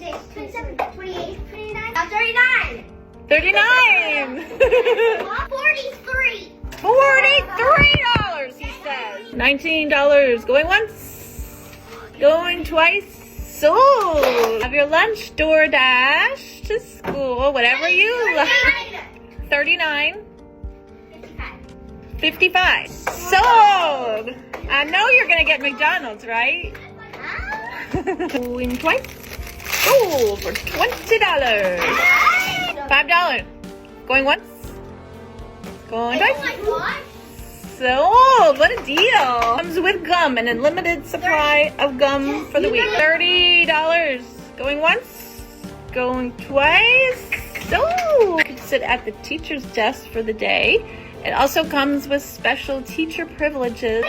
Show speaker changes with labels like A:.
A: 26, 27, 28, 29. 39.
B: 39.
A: $43.
B: $43, he says. $19. Going once. Going twice. Sold. Have your lunch, DoorDash to school, whatever you like. 39. 55. Sold. I know you're gonna get McDonald's, right? Going twice. Sold for $20. $5. Going once. Going twice. Sold. What a deal. Comes with gum, an unlimited supply of gum for the week. $30. Going once. Going twice. Sold. You can sit at the teacher's desk for the day. It also comes with special teacher privileges.